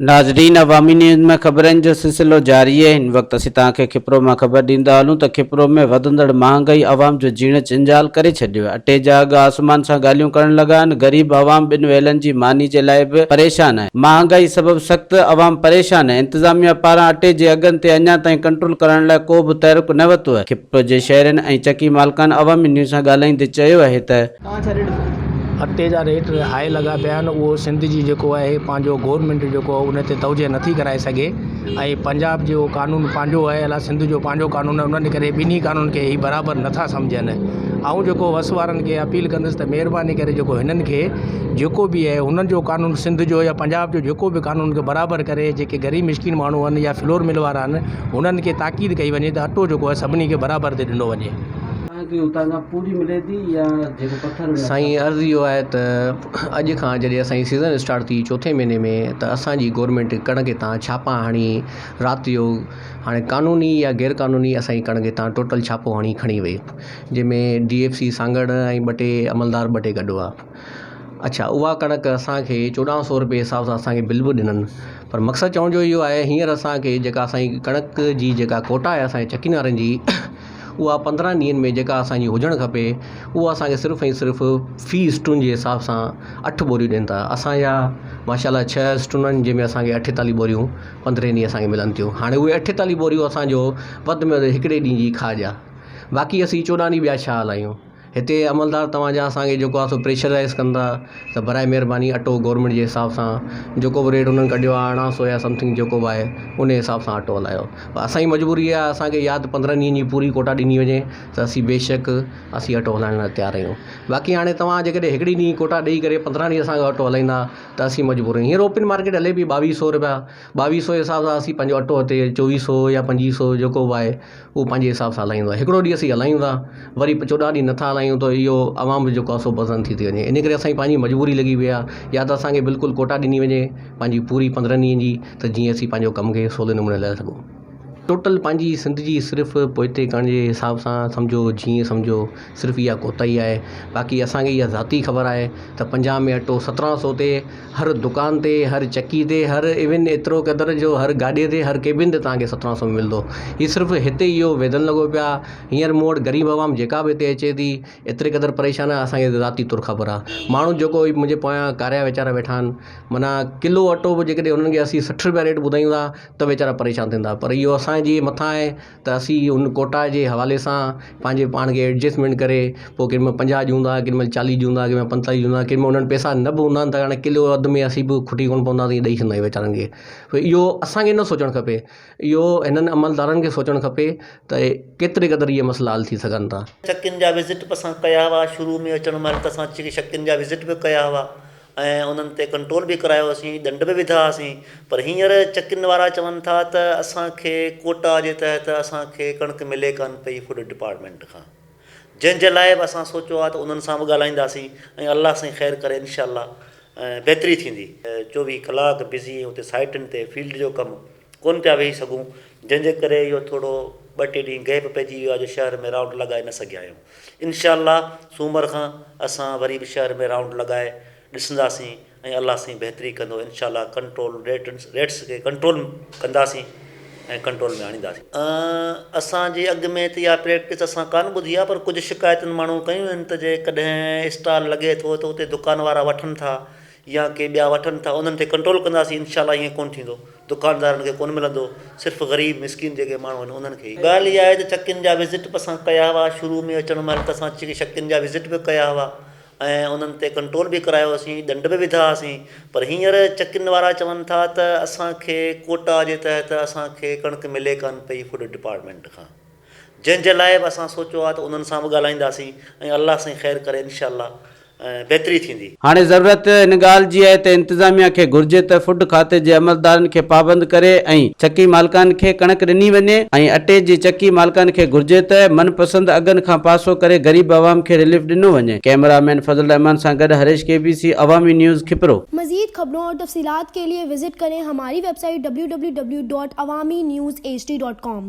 नाज़रीन, अवामी न्यूज़ में ख़बरनि जो सिलसिलो जारी है। इन वक्त असीं तव्हांखे कपरो में ख़बर ॾींदा हलूं त कपरो में वधंदड़ महांगाई अवाम जो जीण चिंजाल करे छॾियो आहे। अटे जा अघ आसमान सां ॻाल्हियूं करण लॻा आहिनि। ग़रीब अवाम ॿिनि वेलनि जी मानी जे लाइ बि परेशान आहे। महांगाई सबबि सख़्तु अवाम परेशान आहे। इंतज़ामिया पारां अटे जे अघनि ते अञा ताईं कंट्रोल करण लाइ को बि तहरीक न वरितो आहे। कपरो जे शहरनि ऐं चकी मालिकान अवामी न्यूज़ सां ॻाल्हाईंदे चयो आहे त अटे जा रेट हाई लॻा पिया आहिनि। उहो सिंध जी जेको आहे पंहिंजो गवर्नमेंट जेको उन ते तवजे नथी कराए सघे ऐं पंजाब जो कानून पंहिंजो आहे, अलाए सिंध जो पंहिंजो कानून आहे। उन्हनि करे ॿिन्ही कानून खे ई बराबरि नथा सम्झनि। ऐं जेको वस वारनि खे अपील कंदुसि त महिरबानी करे जेको हिननि खे जेको बि आहे हुननि जो कानून सिंध जो या पंजाब जो जेको बि कानून खे बराबरि करे जेके ग़रीब मिस्किन माण्हू आहिनि या फ्लोर मिल वारा आहिनि हुननि खे ताक़ीद कई वञे त अटो जेको आहे सभिनी खे बराबरि ते ॾिनो वञे। पूरी मिले थी या जेको पत्थर साईं अर्ज़ु इहो आहे त अॼु खां जॾहिं असांजी सीज़न स्टार्ट थी चौथे महीने में त असांजी गवर्नमेंट कणक तां छापा हणी राति जो हाणे कानूनी या गैर कानूनी असांजी कणक तां टोटल छापो हणी खणी वई, जंहिंमें DFC सांगड़ ऐं ॿ टे अमलदार ॿ टे गॾु हुआ। अच्छा, उहा कणक असांखे 1400 रुपए हिसाब सां असांखे बिल बि ॾिननि। पर मक़सदु चवण जो इहो आहे, हींअर असांखे जेका असांजी कणक जी जेका कोटा आहे असांजे चकीन वारनि जी, उहा 15 ॾींहंनि में जेका असांजी हुजणु खपे उहा असांखे सिर्फ़ु ऐं सिर्फ़ु फ़ी स्टून जे हिसाब सां 8 बोरियूं ॾियनि था। असांजा माशाल्लाह 6 स्टूननि जंहिंमें असांखे 48 बोरियूं 15 ॾींहं असांखे मिलनि थियूं। हाणे उहे 48 बोरियूं असांजो वधि में वधि हिकिड़े ॾींहं जी खाज आहे। बाक़ी असीं 14 ॾींहं ॿिया छा हलायूं। हिते अमलदार तव्हांजा असांखे जेको आहे सो प्रेशराइज़ कंदा त बराए महिरबानी अटो गवर्नमेंट जे हिसाब सां जेको बि रेट उन्हनि कढियो आहे 1800 या समथिंग जेको बि आहे उन हिसाब सां अटो हलायो। असांजी मजबूरी आहे, असांखे या त 15 ॾींहंनि जी पूरी कोटा ॾिनी वञे त असीं बेशक असीं अटो हलाइण लाइ तयारु आहियूं। बाक़ी हाणे तव्हां जेकॾहिं हिकिड़ी ॾींहुं कोटा ॾेई करे 15 ॾींहं असांखे अटो हलाईंदा त असीं मजबूर आहियूं। हींअर ओपन मार्केट हले बि 2200 रुपया, 2200 जे हिसाब सां असीं पंहिंजो अटो हिते 2400 या 2500 जेको बि आहे उहो पंहिंजे हिसाब सां हलाईंदो आहे। हिकिड़ो ॾींहुं असीं हलायूं था, वरी 14 ॾींहं नथा हलायूं त इहो अवाम जेको आहे सो बज़न थी वञे। इन करे असांजी पंहिंजी मजबूरी लॻी वई आहे, या त असांखे बिल्कुलु कोटा ॾिनी वञे पंहिंजी पूरी 15 ॾींहंनि जी, त जीअं असीं पंहिंजो कम खे सवले नमूने हलाए सघूं। टोटल पंहिंजी सिंध जी सिर्फ़ु पोइते करण जे हिसाब सां सम्झो, जीअं सम्झो सिर्फ़ु इहा कोताही आहे। बाक़ी असांखे इहा ज़ाती ख़बर आहे त पंजाब में अटो 1700 ते हर दुकान ते, हर चकी ते, हर इवन एतिरो क़दर जो हर गाॾीअ ते, हर केबिन ते तव्हांखे 1700 में मिलंदो। हीअ सिर्फ़ु हिते इहो वेदन लॻो पिया। हींअर मूं वटि ग़रीब आवाम जेका बि हिते अचे थी एतिरे क़दर परेशान आहे, असांखे ज़ाती तौरु ख़बर आहे। माण्हू जेको मुंहिंजे पोयां कारिया वीचारा वेठा आहिनि, माना किलो अटो बि जेकॾहिं उन्हनि खे असीं 60 रुपया रेट ॿुधायूं था त वीचारा परेशान थींदा। पर इहो असांजे मथां आहे त असीं उन कोटा जे हवाले सां पंहिंजे पाण खे एडजस्टमेंट करे पोइ केॾी महिल 50 ॾियूं, केॾी महिल 40 ॾियूं, केॾी महिल 45 ॾियूं, केॾी महिल उन्हनि पैसा न बि हूंदा आहिनि त हाणे किलो अधु में असीं बि खुटी कोन पवंदा, ॾेई छॾींदा आहियूं वीचारनि खे। पर इहो असांखे न सोचणु खपे, इहो हिननि अमलदारनि खे सोचणु खपे त केतिरे क़दुरु इहे मसइला हल थी सघनि था। चकियुनि जा विज़िट बि असां कया हुआ। शुरू में अचण महिल त असां चकियुनि जा विज़िट बि कया हुआ ऐं उन्हनि ते कंट्रोल बि करायोसीं, दंड बि विधा हुआसीं। पर हींअर चकियुनि वारा चवनि था त असांखे कोटा जे तहत असांखे कणिक मिले कान पई फूड डिपार्टमेंट खां, जंहिंजे लाइ बि असां सोचियो आहे त उन्हनि सां बि ॻाल्हाईंदासीं ऐं अलाह सां ख़ैरु करे इनशाअल्लाह बहितरी थींदी। 24 कलाक बिज़ी हुते साइटुनि ते फील्ड जो कमु कोन पिया वेही सघूं, जंहिंजे करे इहो थोरो 2-3 ॾींहं गैप पइजी वियो आहे जो शहर में राउंड लॻाए न सघिया आहियूं। इनशाअल्लाह सूमर खां असां वरी बि शहर में राउंड लॻाए ॾिसंदासीं ऐं अलाह सां बहितरी कंदो। इनशाअल्लाह कंट्रोल रेट्स खे कंट्रोल कंदासीं ऐं कंट्रोल में आणींदासीं। असांजे अॻु में त इहा प्रैक्टिस असां कान ॿुधी आहे, पर कुझु शिकायतुनि माण्हू कयूं आहिनि त जेकॾहिं स्टॉल लॻे थो त उते दुकान वारा वठनि था या के ॿिया वठनि था, उन्हनि ते कंट्रोल कंदासीं। इनशाअल्लाह ईअं कोन थींदो, दुकानदारनि खे कोन मिलंदो, सिर्फ़ु ग़रीब मिस्किन जेके माण्हू आहिनि उन्हनि खे। ॻाल्हि इहा आहे त चकियुनि जा विज़िट बि असां कया हुआ। शुरू में अचण महिल त असां चकियुनि जा विज़िट बि कया हुआ ऐं उन्हनि ते कंट्रोल बि करायोसीं, दंड बि विधा हुआसीं। पर हींअर चकियुनि वारा चवनि था त असांखे कोटा जे तहत असांखे कणिक मिले कान पई फूड डिपार्टमेंट खां, जंहिंजे लाइ बि असां सोचियो आहे त उन्हनि सां बि ॻाल्हाईंदासीं ऐं अलाह सां ख़ैरु करे इनशाअल्लाह बहितरी थींदी। हाणे ज़रूरत इन ॻाल्हि जी आहे त इंतज़ामिया खे घुर्जे त फूड खाते जे अमलदारनि खे पाबंद करे ऐं चकी मालिकान खे कणिक ॾिनी वञे ऐं अटे जी चकी मालिकान खे घुर्जे त मनपसंद अघनि खां पासो करे ग़रीब आवाम खे रिलीफ ॾिनो वञे। कैमरामैन फजल रहमान सां गॾु हरीश KBC अवामी न्यूज़ कपरो। मज़ीद खबरों और तफसीलात के लिए विजिट करें हमारी वेबसाइट www.awamiNewsHD.com।